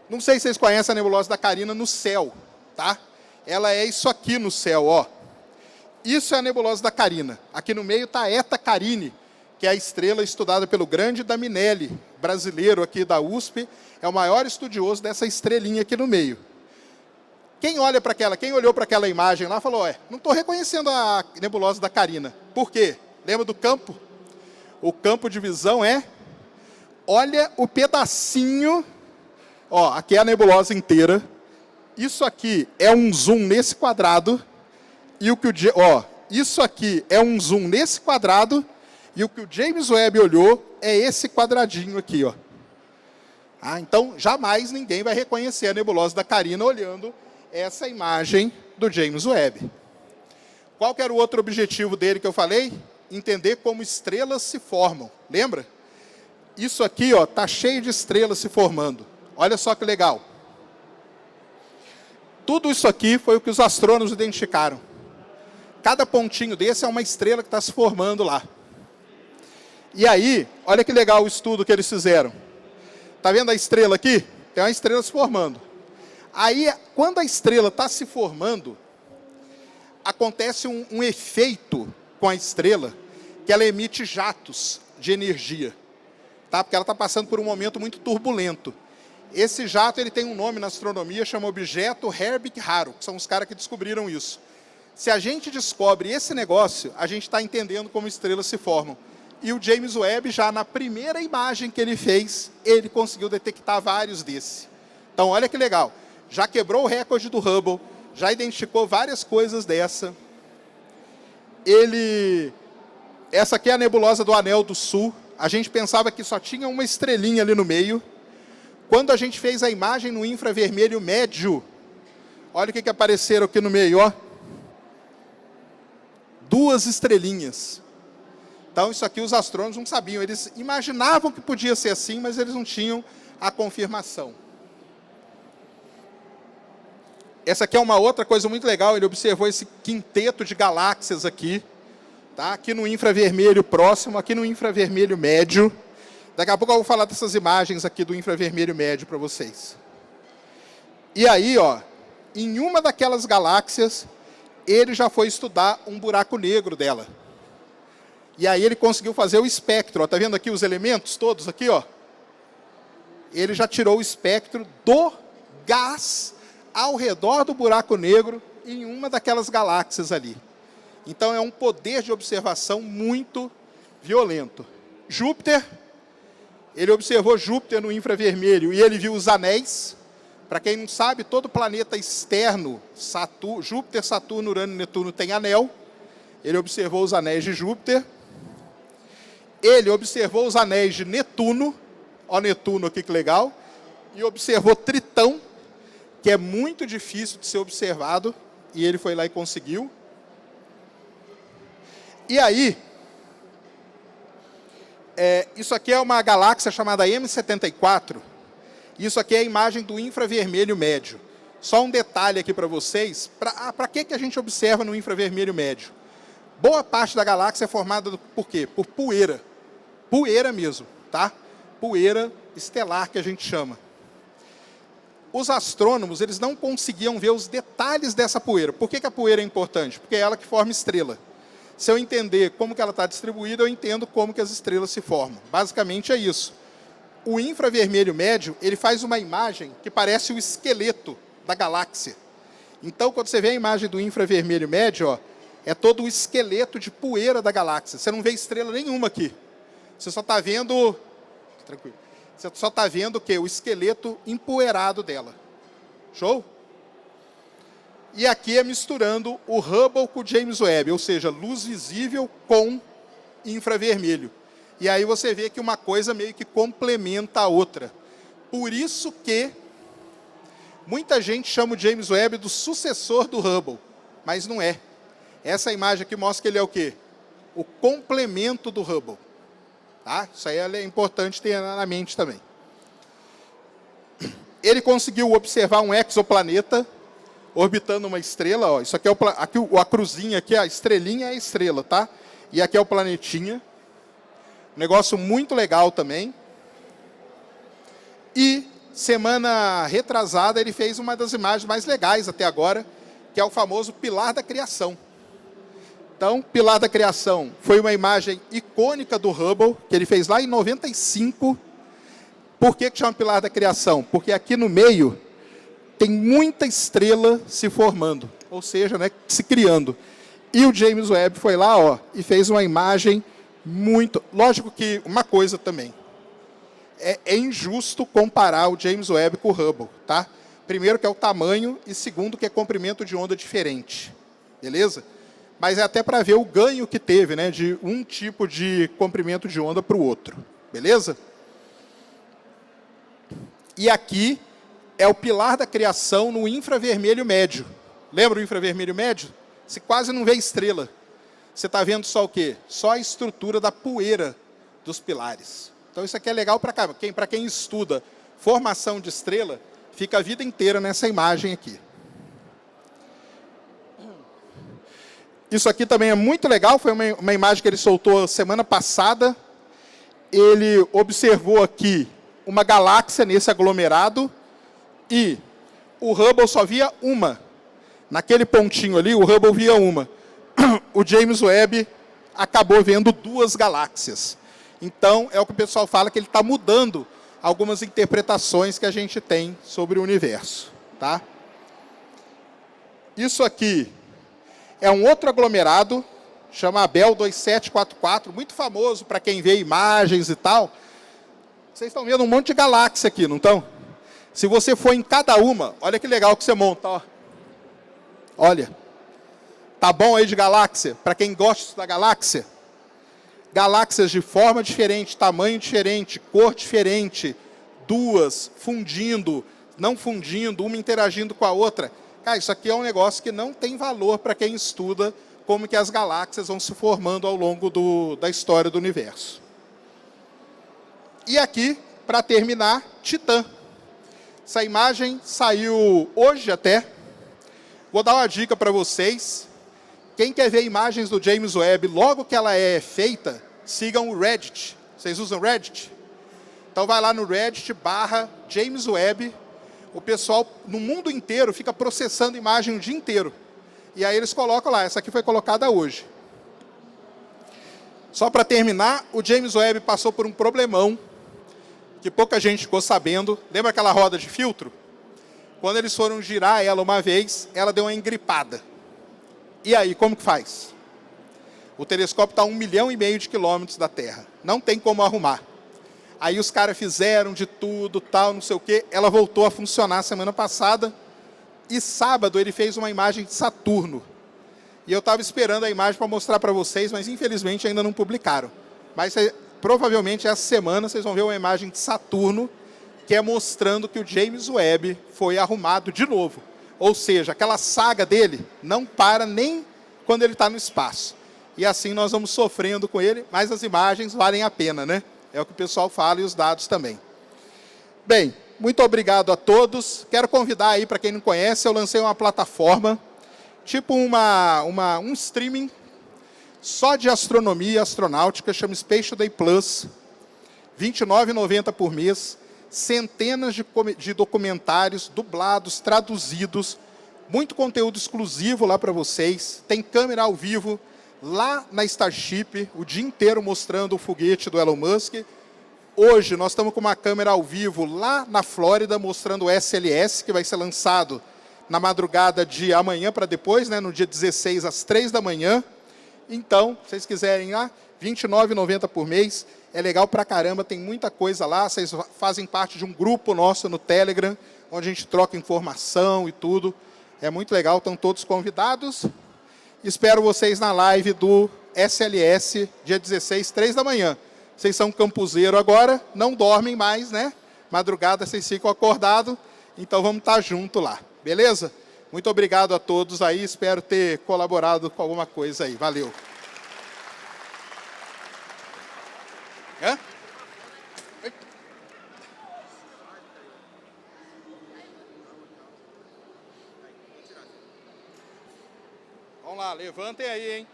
[SPEAKER 1] Não sei se vocês conhecem a nebulosa da Carina no céu. Tá? Ela é isso aqui no céu, ó. Isso é a nebulosa da Carina. Aqui no meio está Eta Carini, que é a estrela estudada pelo grande Daminelli, brasileiro aqui da USP, é o maior estudioso dessa estrelinha aqui no meio. Quem olha para aquela, quem olhou para aquela imagem lá falou, não estou reconhecendo a nebulosa da Carina. Por quê? Lembra do campo? O campo de visão é, olha o pedacinho, ó, aqui é a nebulosa inteira. Isso aqui é um zoom nesse quadrado. E o que isso aqui é um zoom nesse quadrado, e o que o James Webb olhou é esse quadradinho aqui, ó. Então, jamais ninguém vai reconhecer a nebulosa da Carina olhando essa imagem do James Webb. Qual que era o outro objetivo dele que eu falei? Entender como estrelas se formam. Lembra? Isso aqui, ó, tá cheio de estrelas se formando. Olha só que legal. Tudo isso aqui foi o que os astrônomos identificaram. Cada pontinho desse é uma estrela que está se formando lá. E aí, olha que legal o estudo que eles fizeram. Está vendo a estrela aqui? Tem uma estrela se formando. Aí, quando a estrela está se formando, acontece um efeito com a estrela, que ela emite jatos de energia. Tá? Porque ela está passando por um momento muito turbulento. Esse jato ele tem um nome na astronomia, chama objeto Herbig-Haro, que são os caras que descobriram isso. Se a gente descobre esse negócio, a gente está entendendo como estrelas se formam. E o James Webb, já na primeira imagem que ele fez, ele conseguiu detectar vários desses. Então, olha que legal. Já quebrou o recorde do Hubble, já identificou várias coisas dessa. Essa aqui é a nebulosa do Anel do Sul. A gente pensava que só tinha uma estrelinha ali no meio. Quando a gente fez a imagem no infravermelho médio, olha o que apareceram aqui no meio, ó. 2 estrelinhas. Então, isso aqui os astrônomos não sabiam. Eles imaginavam que podia ser assim, mas eles não tinham a confirmação. Essa aqui é uma outra coisa muito legal. Ele observou esse quinteto de galáxias aqui. Tá? Aqui no infravermelho próximo, aqui no infravermelho médio. Daqui a pouco eu vou falar dessas imagens aqui do infravermelho médio para vocês. E aí, ó, em uma daquelas galáxias, ele já foi estudar um buraco negro dela. E aí ele conseguiu fazer o espectro. Está vendo aqui os elementos todos aqui? Ó? Ele já tirou o espectro do gás ao redor do buraco negro em uma daquelas galáxias ali. Então é um poder de observação muito violento. Júpiter, ele observou Júpiter no infravermelho e ele viu os anéis. Para quem não sabe, todo planeta externo, Júpiter, Saturno, Urano e Netuno tem anel. Ele observou os anéis de Júpiter. Ele observou os anéis de Netuno. Ó, Netuno aqui que legal. E observou Tritão, que é muito difícil de ser observado. E ele foi lá e conseguiu. E aí, isso aqui é uma galáxia chamada M74. Isso aqui é a imagem do infravermelho médio. Só um detalhe aqui para vocês, para que a gente observa no infravermelho médio? Boa parte da galáxia é formada por quê? Por poeira. Poeira mesmo, tá? Poeira estelar que a gente chama. Os astrônomos, eles não conseguiam ver os detalhes dessa poeira. Por que a poeira é importante? Porque é ela que forma estrela. Se eu entender como que ela está distribuída, eu entendo como que as estrelas se formam. Basicamente é isso. O infravermelho médio, ele faz uma imagem que parece o esqueleto da galáxia. Então, quando você vê a imagem do infravermelho médio, ó, é todo o esqueleto de poeira da galáxia. Você não vê estrela nenhuma aqui. Você só está vendo... Tranquilo. Você só está vendo o quê? O esqueleto empoeirado dela. Show? E aqui é misturando o Hubble com o James Webb, ou seja, luz visível com infravermelho. E aí você vê que uma coisa meio que complementa a outra. Por isso que muita gente chama o James Webb do sucessor do Hubble, mas não é. Essa imagem aqui mostra que ele é o quê? O complemento do Hubble. Tá? Isso aí é importante ter na mente também. Ele conseguiu observar um exoplaneta orbitando uma estrela. Ó. Isso aqui é a cruzinha aqui, a estrelinha é a estrela, tá? E aqui é o planetinha. Um negócio muito legal também. E semana retrasada ele fez uma das imagens mais legais até agora, que é o famoso Pilar da Criação. Então, Pilar da Criação foi uma imagem icônica do Hubble, que ele fez lá em 95. Por que chama Pilar da Criação? Porque aqui no meio tem muita estrela se formando, ou seja, né, se criando. E o James Webb foi lá, ó, e fez uma imagem muito... Lógico que uma coisa também, é injusto comparar o James Webb com o Hubble, tá? Primeiro que é o tamanho e segundo que é comprimento de onda diferente, beleza? Mas é até para ver o ganho que teve, né, de um tipo de comprimento de onda para o outro, beleza? E aqui é o Pilar da Criação no infravermelho médio. Lembra o infravermelho médio? Você quase não vê estrela. Você está vendo só o quê? Só a estrutura da poeira dos pilares. Então isso aqui é legal para quem estuda formação de estrela, fica a vida inteira nessa imagem aqui. Isso aqui também é muito legal, foi uma imagem que ele soltou semana passada. Ele observou aqui uma galáxia nesse aglomerado e o Hubble só via uma. Naquele pontinho ali, o Hubble via uma. O James Webb acabou vendo duas galáxias. Então, é o que o pessoal fala, que ele está mudando algumas interpretações que a gente tem sobre o universo. Tá? Isso aqui é um outro aglomerado, chama Abell 2744, muito famoso para quem vê imagens e tal. Vocês estão vendo um monte de galáxia aqui, não estão? Se você for em cada uma, olha que legal que você monta. Ó. Olha, tá bom aí de galáxia? Para quem gosta da galáxia? Galáxias de forma diferente, tamanho diferente, cor diferente, duas fundindo, não fundindo, uma interagindo com a outra. Cara, isso aqui é um negócio que não tem valor para quem estuda como que as galáxias vão se formando ao longo da história do universo. E aqui, para terminar, Titã. Essa imagem saiu hoje até. Vou dar uma dica para vocês. Quem quer ver imagens do James Webb logo que ela é feita, sigam o Reddit. Vocês usam Reddit? Então vai lá no Reddit /James Webb. O pessoal no mundo inteiro fica processando imagem o dia inteiro. E aí eles colocam lá, essa aqui foi colocada hoje. Só para terminar, o James Webb passou por um problemão que pouca gente ficou sabendo. Lembra aquela roda de filtro? Quando eles foram girar ela uma vez, ela deu uma engripada. E aí, como que faz? O telescópio está a 1,5 milhão de quilômetros da Terra. Não tem como arrumar. Aí os caras fizeram de tudo, tal, não sei o quê. Ela voltou a funcionar semana passada. E sábado ele fez uma imagem de Saturno. E eu estava esperando a imagem para mostrar para vocês, mas infelizmente ainda não publicaram. Mas provavelmente essa semana vocês vão ver uma imagem de Saturno, que é mostrando que o James Webb foi arrumado de novo. Ou seja, aquela saga dele não para nem quando ele está no espaço. E assim nós vamos sofrendo com ele, mas as imagens valem a pena, né? É o que o pessoal fala e os dados também. Bem, muito obrigado a todos. Quero convidar aí, para quem não conhece, eu lancei uma plataforma, tipo um streaming só de astronomia e astronáutica, chama Space Day Plus, R$ 29,90 por mês, centenas de documentários dublados, traduzidos, muito conteúdo exclusivo lá para vocês, tem câmera ao vivo lá na Starship, o dia inteiro mostrando o foguete do Elon Musk. Hoje nós estamos com uma câmera ao vivo lá na Flórida, mostrando o SLS, que vai ser lançado na madrugada de amanhã para depois, né, no dia 16, às 3 da manhã. Então, se vocês quiserem ir lá, R$ 29,90 por mês. É legal pra caramba, tem muita coisa lá. Vocês fazem parte de um grupo nosso no Telegram, onde a gente troca informação e tudo. É muito legal, estão todos convidados. Espero vocês na live do SLS, dia 16, 3 da manhã. Vocês são campuseiro agora, não dormem mais, né? Madrugada vocês ficam acordados, então vamos estar junto lá, beleza? Muito obrigado a todos aí, espero ter colaborado com alguma coisa aí. Valeu. Hã? Vamos lá, levantem aí, hein?